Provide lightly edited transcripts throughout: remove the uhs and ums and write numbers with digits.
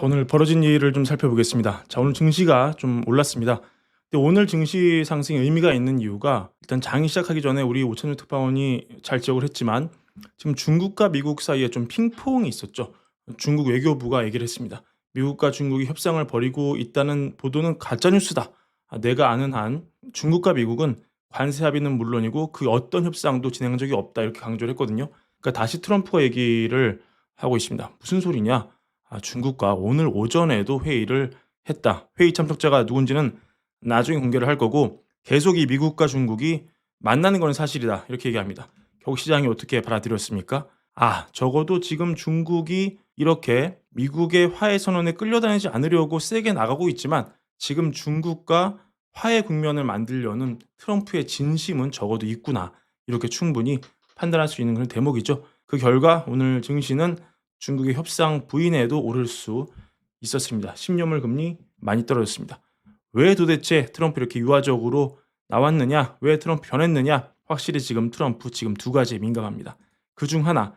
자, 오늘 벌어진 일을 좀 살펴보겠습니다. 자, 오늘 증시가 좀 올랐습니다. 근데 오늘 증시 상승에 의미가 있는 이유가 일단 장이 시작하기 전에 우리 오천일 특파원이 잘 지적을 했지만 지금 중국과 미국 사이에 좀 핑퐁이 있었죠. 중국 외교부가 얘기를 했습니다. 미국과 중국이 협상을 벌이고 있다는 보도는 가짜뉴스다. 내가 아는 한 중국과 미국은 관세 합의는 물론이고 그 어떤 협상도 진행한 적이 없다 이렇게 강조를 했거든요. 그러니까 다시 트럼프가 얘기를 하고 있습니다. 무슨 소리냐? 중국과 오늘 오전에도 회의를 했다. 회의 참석자가 누군지는 나중에 공개를 할 거고 계속 이 미국과 중국이 만나는 건 사실이다. 이렇게 얘기합니다. 결국 시장이 어떻게 받아들였습니까? 적어도 지금 중국이 이렇게 미국의 화해 선언에 끌려다니지 않으려고 세게 나가고 있지만 지금 중국과 화해 국면을 만들려는 트럼프의 진심은 적어도 있구나. 이렇게 충분히 판단할 수 있는 그런 대목이죠. 그 결과 오늘 증시는 중국의 협상 부인에도 오를 수 있었습니다. 10년물 금리 많이 떨어졌습니다. 왜 도대체 트럼프 이렇게 유화적으로 나왔느냐? 왜 트럼프 변했느냐? 확실히 지금 트럼프 지금 두 가지에 민감합니다. 그중 하나,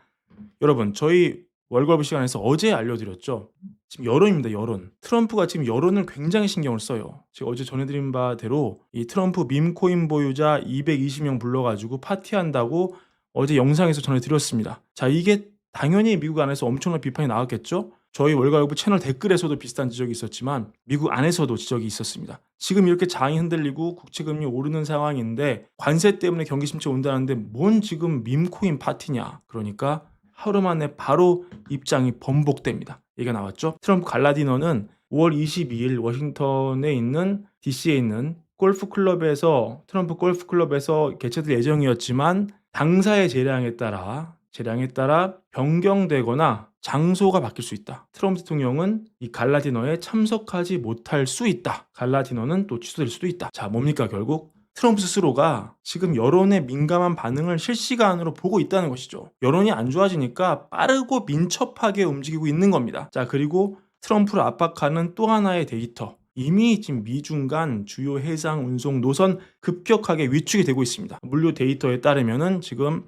여러분 저희 월거브 시간에서 어제 알려드렸죠. 지금 여론입니다. 여론. 트럼프가 지금 여론을 굉장히 신경을 써요. 제가 어제 전해드린 바대로 이 트럼프 밈코인 보유자 220명 불러가지고 파티한다고 어제 영상에서 전해드렸습니다. 자, 이게 당연히 미국 안에서 엄청난 비판이 나왔겠죠. 저희 월가요브 채널 댓글에서도 비슷한 지적이 있었지만 미국 안에서도 지적이 있었습니다. 지금 이렇게 장이 흔들리고 국채금리 오르는 상황인데 관세 때문에 경기 침체 온다는데 뭔 지금 밈코인 파티냐. 그러니까 하루 만에 바로 입장이 번복됩니다. 얘기가 나왔죠. 트럼프 갈라디너는 5월 22일 워싱턴에 있는 DC에 있는 트럼프 골프클럽에서 개최될 예정이었지만 당사의 재량에 따라 변경되거나 장소가 바뀔 수 있다. 트럼프 대통령은 이 갈라디너에 참석하지 못할 수 있다. 갈라디너는 또 취소될 수도 있다. 자, 뭡니까 결국? 트럼프 스스로가 지금 여론의 민감한 반응을 실시간으로 보고 있다는 것이죠. 여론이 안 좋아지니까 빠르고 민첩하게 움직이고 있는 겁니다. 자, 그리고 트럼프를 압박하는 또 하나의 데이터. 이미 지금 미중 간 주요 해상 운송 노선 급격하게 위축이 되고 있습니다. 물류 데이터에 따르면은 지금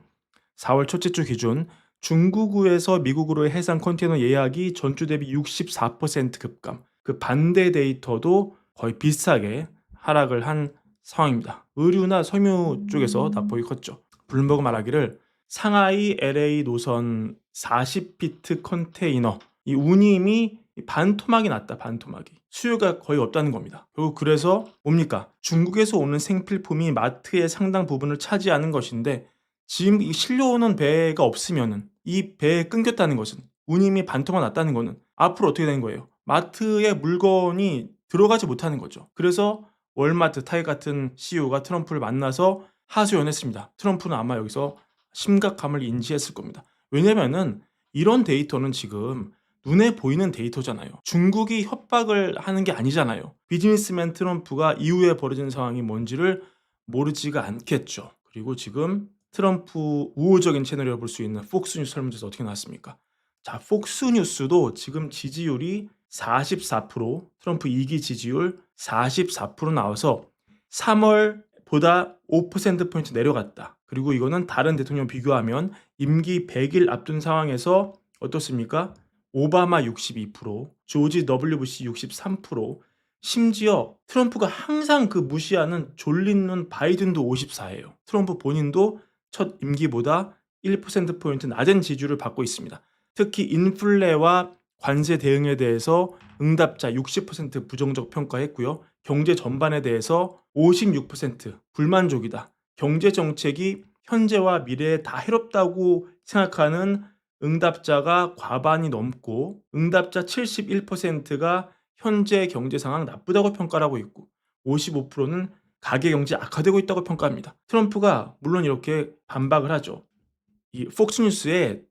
4월 첫째 주 기준 중국에서 미국으로의 해상 컨테이너 예약이 전주 대비 64% 급감. 그 반대 데이터도 거의 비슷하게 하락을 한 상황입니다. 의류나 섬유 쪽에서 낙폭이 컸죠. 블룸버그 말하기를 상하이 LA 노선 40피트 컨테이너 이 운임이 반토막이 났다. 반토막이. 수요가 거의 없다는 겁니다. 결국 그래서 뭡니까? 중국에서 오는 생필품이 마트의 상당 부분을 차지하는 것인데 지금 이 실려오는 배가 없으면은 이 배에 끊겼다는 것은 운임이 반토막 났다는 것은 앞으로 어떻게 되는 거예요? 마트에 물건이 들어가지 못하는 거죠. 그래서 월마트, 타이 같은 CEO가 트럼프를 만나서 하소연했습니다. 트럼프는 아마 여기서 심각함을 인지했을 겁니다. 왜냐면은 이런 데이터는 지금 눈에 보이는 데이터잖아요. 중국이 협박을 하는 게 아니잖아요. 비즈니스맨 트럼프가 이후에 벌어진 상황이 뭔지를 모르지가 않겠죠. 그리고 지금 트럼프 우호적인 채널이라고 볼 수 있는 폭스뉴스 설문조사 어떻게 나왔습니까? 자, 폭스뉴스도 지금 지지율이 44%, 트럼프 2기 지지율 44% 나와서 3월보다 5%포인트 내려갔다. 그리고 이거는 다른 대통령 비교하면 임기 100일 앞둔 상황에서 어떻습니까? 오바마 62%, 조지 W 부시 63%, 심지어 트럼프가 항상 그 무시하는 졸린 눈 바이든도 54예요. 트럼프 본인도 첫 임기보다 1%포인트 낮은 지지율을 받고 있습니다. 특히 인플레와 관세 대응에 대해서 응답자 60% 부정적 평가했고요. 경제 전반에 대해서 56% 불만족이다. 경제 정책이 현재와 미래에 다 해롭다고 생각하는 응답자가 과반이 넘고 응답자 71%가 현재 경제 상황 나쁘다고 평가를 하고 있고 55%는 가계 경제 악화되고 있다고 평가합니다. 트럼프가 물론 이렇게 반박을 하죠. 이 폭스뉴스에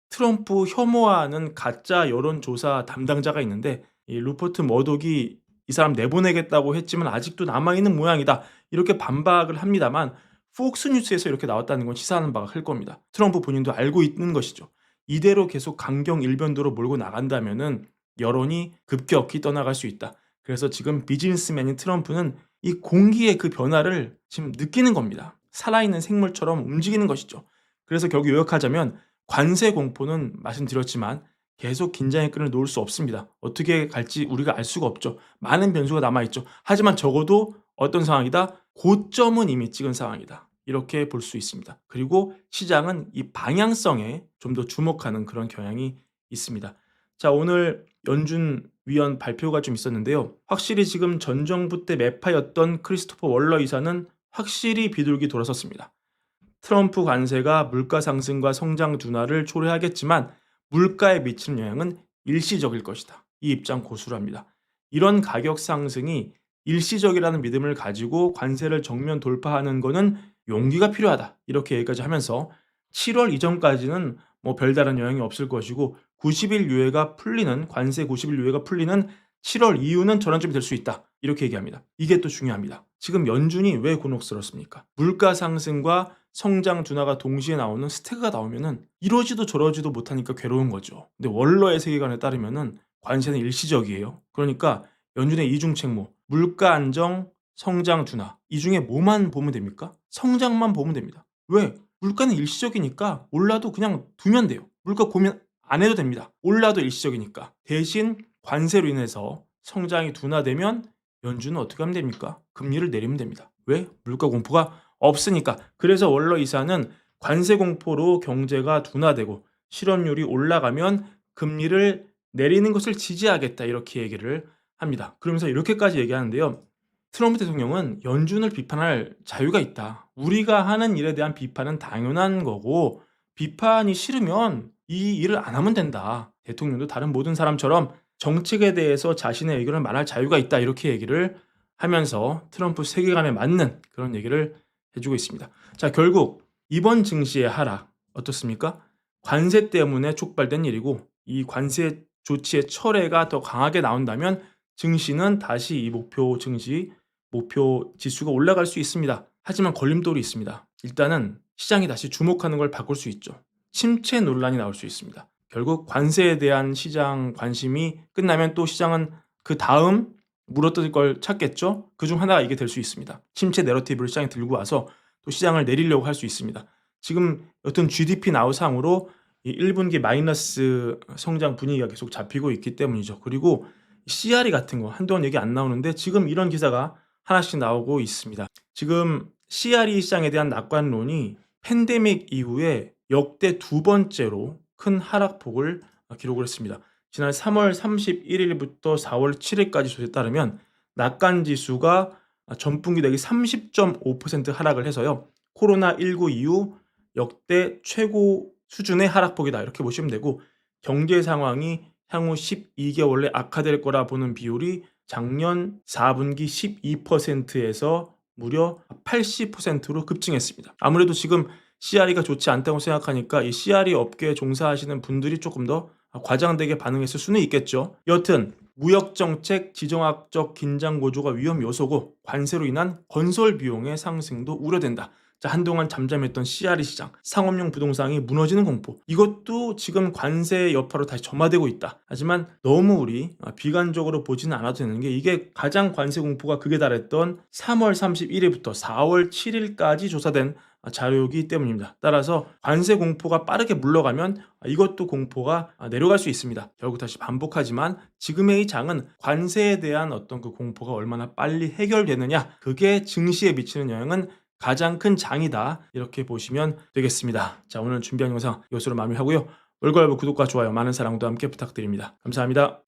트럼프 혐오하는 가짜 여론조사 담당자가 있는데 이 루퍼트 머독이 이 사람 내보내겠다고 했지만 아직도 남아있는 모양이다. 이렇게 반박을 합니다만 폭스뉴스에서 이렇게 나왔다는 건 시사하는 바가 클 겁니다. 트럼프 본인도 알고 있는 것이죠. 이대로 계속 강경 일변도로 몰고 나간다면은 여론이 급격히 떠나갈 수 있다. 그래서 지금 비즈니스맨인 트럼프는 이 공기의 그 변화를 지금 느끼는 겁니다. 살아있는 생물처럼 움직이는 것이죠. 그래서 결국 요약하자면 관세 공포는 말씀드렸지만 계속 긴장의 끈을 놓을 수 없습니다. 어떻게 갈지 우리가 알 수가 없죠. 많은 변수가 남아있죠. 하지만 적어도 어떤 상황이다? 고점은 이미 찍은 상황이다. 이렇게 볼 수 있습니다. 그리고 시장은 이 방향성에 좀 더 주목하는 그런 경향이 있습니다. 자, 오늘 연준 위원 발표가 좀 있었는데요. 확실히 지금 전 정부 때 매파였던 크리스토퍼 월러 이사는 확실히 비둘기 돌아섰습니다. 트럼프 관세가 물가 상승과 성장 둔화를 초래하겠지만 물가에 미치는 영향은 일시적일 것이다. 이 입장 고수를 합니다. 이런 가격 상승이 일시적이라는 믿음을 가지고 관세를 정면 돌파하는 것은 용기가 필요하다. 이렇게 얘기까지 하면서 7월 이전까지는 뭐 별다른 영향이 없을 것이고 90일 유예가 풀리는 관세 90일 유예가 풀리는 7월 이후는 전환점이 될 수 있다. 이렇게 얘기합니다. 이게 또 중요합니다. 지금 연준이 왜 곤혹스럽습니까? 물가 상승과 성장 둔화가 동시에 나오는 스태그가 나오면은 이러지도 저러지도 못하니까 괴로운 거죠. 근데 월러의 세계관에 따르면은 관세는 일시적이에요. 그러니까 연준의 이중 책무, 물가 안정, 성장 둔화. 이 중에 뭐만 보면 됩니까? 성장만 보면 됩니다. 왜? 물가는 일시적이니까 올라도 그냥 두면 돼요. 물가 고민 안 해도 됩니다. 올라도 일시적이니까. 대신 관세로 인해서 성장이 둔화되면 연준은 어떻게 하면 됩니까? 금리를 내리면 됩니다. 왜? 물가 공포가 없으니까. 그래서 월러 이사는 관세 공포로 경제가 둔화되고 실업률이 올라가면 금리를 내리는 것을 지지하겠다 이렇게 얘기를 합니다. 그러면서 이렇게까지 얘기하는데요. 트럼프 대통령은 연준을 비판할 자유가 있다. 우리가 하는 일에 대한 비판은 당연한 거고 비판이 싫으면 이 일을 안 하면 된다. 대통령도 다른 모든 사람처럼 정책에 대해서 자신의 의견을 말할 자유가 있다. 이렇게 얘기를 하면서 트럼프 세계관에 맞는 그런 얘기를 해주고 있습니다. 자, 결국 이번 증시의 하락 어떻습니까? 관세 때문에 촉발된 일이고 이 관세 조치의 철회가 더 강하게 나온다면 증시는 다시 이 목표 지수가 올라갈 수 있습니다. 하지만 걸림돌이 있습니다. 일단은 시장이 다시 주목하는 걸 바꿀 수 있죠. 침체 논란이 나올 수 있습니다. 결국 관세에 대한 시장 관심이 끝나면 또 시장은 그 다음 물어뜯을 걸 찾겠죠. 그중 하나가 이게 될 수 있습니다. 침체 내러티브를 시장에 들고 와서 또 시장을 내리려고 할 수 있습니다. 지금 어떤 GDP 나우상으로 1분기 마이너스 성장 분위기가 계속 잡히고 있기 때문이죠. 그리고 CRE 같은 거 한동안 얘기 안 나오는데 지금 이런 기사가 하나씩 나오고 있습니다. 지금 CRE 시장에 대한 낙관론이 팬데믹 이후에 역대 두 번째로 큰 하락폭을 기록을 했습니다. 지난 3월 31일부터 4월 7일까지 조사에 따르면 낙관 지수가 전분기 대비 30.5% 하락을 해서요. 코로나19 이후 역대 최고 수준의 하락폭이다 이렇게 보시면 되고 경제 상황이 향후 12개월 내 악화될 거라 보는 비율이 작년 4분기 12%에서 무려 80%로 급증했습니다. 아무래도 지금 CRE가 좋지 않다고 생각하니까 이 CRE 업계에 종사하시는 분들이 조금 더 과장되게 반응했을 수는 있겠죠. 여튼 무역정책, 지정학적 긴장 고조가 위험 요소고 관세로 인한 건설 비용의 상승도 우려된다. 자, 한동안 잠잠했던 CRE 시장, 상업용 부동산이 무너지는 공포. 이것도 지금 관세 여파로 다시 점화되고 있다. 하지만 너무 우리 비관적으로 보지는 않아도 되는 게 이게 가장 관세 공포가 극에 달했던 3월 31일부터 4월 7일까지 조사된 자료이기 때문입니다. 따라서 관세 공포가 빠르게 물러가면 이것도 공포가 내려갈 수 있습니다. 결국 다시 반복하지만 지금의 이 장은 관세에 대한 어떤 그 공포가 얼마나 빨리 해결되느냐, 그게 증시에 미치는 영향은 가장 큰 장이다. 이렇게 보시면 되겠습니다. 자, 오늘 준비한 영상 이것으로 마무리하고요. 월가여부 구독과 좋아요 많은 사랑도 함께 부탁드립니다. 감사합니다.